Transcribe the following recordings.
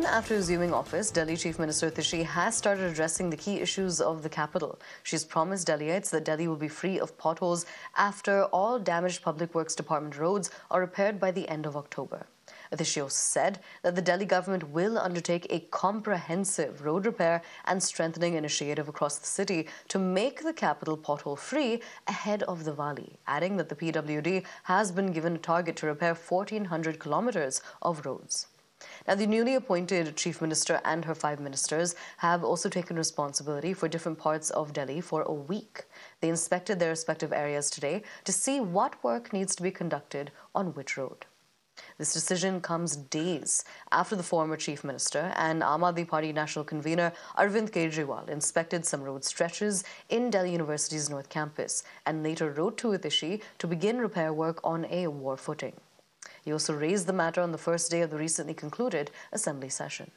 after assuming office, Delhi Chief Minister Atishi has started addressing the key issues of the capital. She's promised Delhiites that Delhi will be free of potholes after all damaged Public Works Department roads are repaired by the end of October. Atishi also said that the Delhi government will undertake a comprehensive road repair and strengthening initiative across the city to make the capital pothole-free ahead of Diwali, adding that the PWD has been given a target to repair 1,400 kilometers of roads. Now, the newly appointed Chief Minister and her 5 ministers have also taken responsibility for different parts of Delhi for a week. They inspected their respective areas today to see what work needs to be conducted on which road. This decision comes days after the former Chief Minister and Aam Aadmi Party National Convener Arvind Kejriwal inspected some road stretches in Delhi University's North Campus and later wrote to Atishi to begin repair work on a war footing. He also raised the matter on the first day of the recently concluded Assembly session.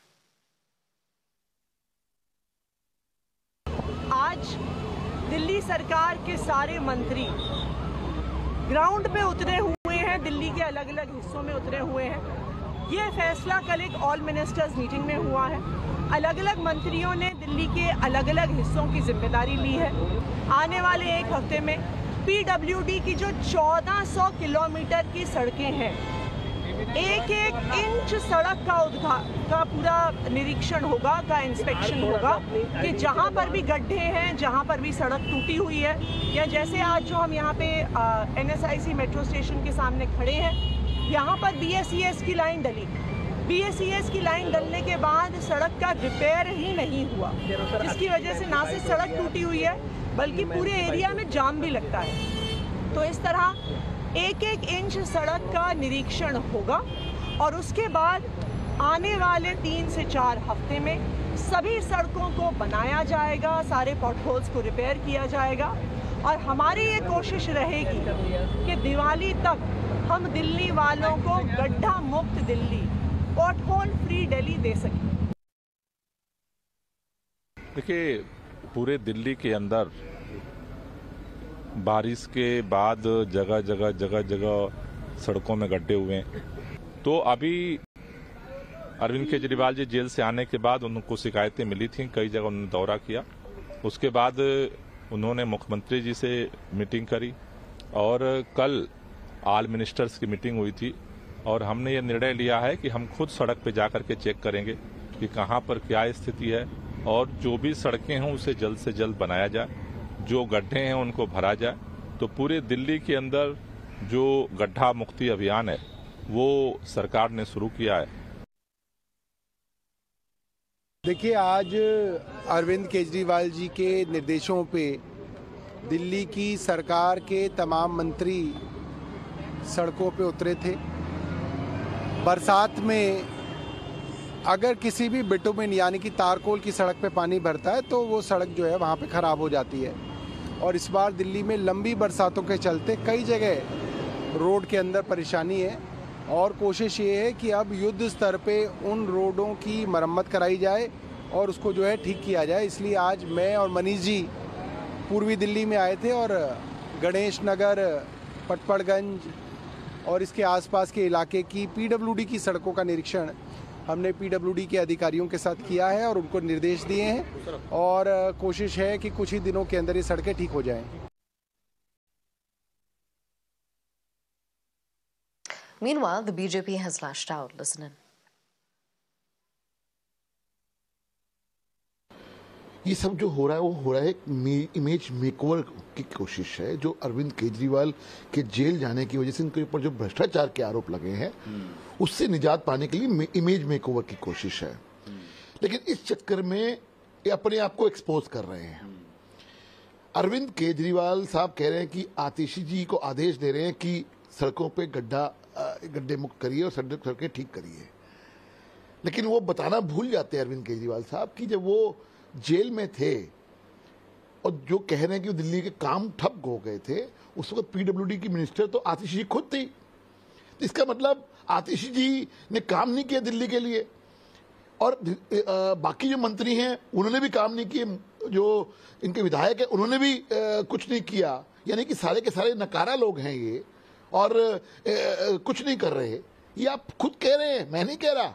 आज दिल्ली सरकार के सारे मंत्री ground पे उतरे हुए हैं, दिल्ली के अलग अलग हिस्सों में उतरे हुए हैं। ये फैसला कल एक ऑल मिनिस्टर्स मीटिंग में हुआ है। अलग अलग मंत्रियों ने दिल्ली के अलग अलग हिस्सों की जिम्मेदारी ली है। आने वाले एक हफ्ते में पीडब्ल्यूडी की जो 1400 किलोमीटर की सड़कें हैं, एक एक इंच सड़क का पूरा निरीक्षण होगा, का इंस्पेक्शन होगा कि जहां पर भी गड्ढे हैं, जहां पर भी सड़क टूटी हुई है, या जैसे आज जो हम यहां पे एनएसआईसी मेट्रो स्टेशन के सामने खड़े हैं, यहां पर बीएसईएस की लाइन डली। बीएसईएस की लाइन डलने के बाद सड़क का रिपेयर ही नहीं हुआ, जिसकी वजह से ना सिर्फ सड़क टूटी हुई है बल्कि पूरे एरिया में जाम भी लगता है। तो इस तरह एक एक इंच सड़क का निरीक्षण होगा और उसके बाद आने वाले 3 से 4 हफ्ते में सभी सड़कों को बनाया जाएगा, सारे पॉटहोल्स को रिपेयर किया जाएगा और हमारी ये कोशिश रहेगी कि दिवाली तक हम दिल्ली वालों को गड्ढा मुक्त दिल्ली, पॉटहोल फ्री दिल्ली दे सकें। देखिए, पूरे दिल्ली के अंदर बारिश के बाद जगह जगह सड़कों में गड्ढे हुए हैं। तो अभी अरविंद केजरीवाल जी जेल से आने के बाद उनको शिकायतें मिली थी, कई जगह उन्होंने दौरा किया। उसके बाद उन्होंने मुख्यमंत्री जी से मीटिंग करी और कल ऑल मिनिस्टर्स की मीटिंग हुई थी और हमने ये निर्णय लिया है कि हम खुद सड़क पे जाकर के चेक करेंगे कि कहाँ पर क्या स्थिति है और जो भी सड़कें हैं उसे जल्द से जल्द बनाया जाए, जो गड्ढे हैं उनको भरा जाए। तो पूरे दिल्ली के अंदर जो गड्ढा मुक्ति अभियान है वो सरकार ने शुरू किया है। देखिए, आज अरविंद केजरीवाल जी के निर्देशों पे दिल्ली की सरकार के तमाम मंत्री सड़कों पे उतरे थे। बरसात में अगर किसी भी बिटुमिन यानी कि तारकोल की सड़क पे पानी भरता है तो वो सड़क जो है वहाँ पे ख़राब हो जाती है। और इस बार दिल्ली में लंबी बरसातों के चलते कई जगह रोड के अंदर परेशानी है और कोशिश ये है कि अब युद्ध स्तर पे उन रोडों की मरम्मत कराई जाए और उसको जो है ठीक किया जाए। इसलिए आज मैं और मनीष जी पूर्वी दिल्ली में आए थे और गणेश नगर, पटपड़गंज और इसके आसपास के इलाके की पीडब्ल्यूडी की सड़कों का निरीक्षण हमने पीडब्ल्यूडी के अधिकारियों के साथ किया है और उनको निर्देश दिए हैं और कोशिश है कि कुछ ही दिनों के अंदर ये सड़कें ठीक हो जाएं। Meanwhile, the BJP has lashed out. Listen in. ये सब जो हो रहा है वो हो रहा है इमेज मेकओवर की कोशिश है। जो अरविंद केजरीवाल के जेल जाने की वजह से इनके ऊपर जो भ्रष्टाचार के आरोप लगे हैं उससे निजात पाने के लिए इमेज मेकओवर की कोशिश है। लेकिन इस चक्कर में ये अपने आप को एक्सपोज कर रहे हैं। अरविंद केजरीवाल साहब कह रहे हैं कि आतिशी जी को आदेश दे रहे हैं कि सड़कों पे गड्ढे मुक्त करिए और सड़कें ठीक करिए। लेकिन वो बताना भूल जाते हैं अरविंद केजरीवाल साहब कि जब वो जेल में थे और जो कह रहे हैं कि दिल्ली के काम ठप हो गए थे, उस वक्त पीडब्ल्यूडी की मिनिस्टर तो आतिशी जी खुद थी। तो इसका मतलब आतिशी जी ने काम नहीं किया दिल्ली के लिए और बाकी जो मंत्री हैं उन्होंने भी काम नहीं किए, जो इनके विधायक हैं उन्होंने भी कुछ नहीं किया। यानी कि सारे के सारे नकारा लोग हैं ये और कुछ नहीं कर रहे। ये आप खुद कह रहे हैं, मैं नहीं कह रहा।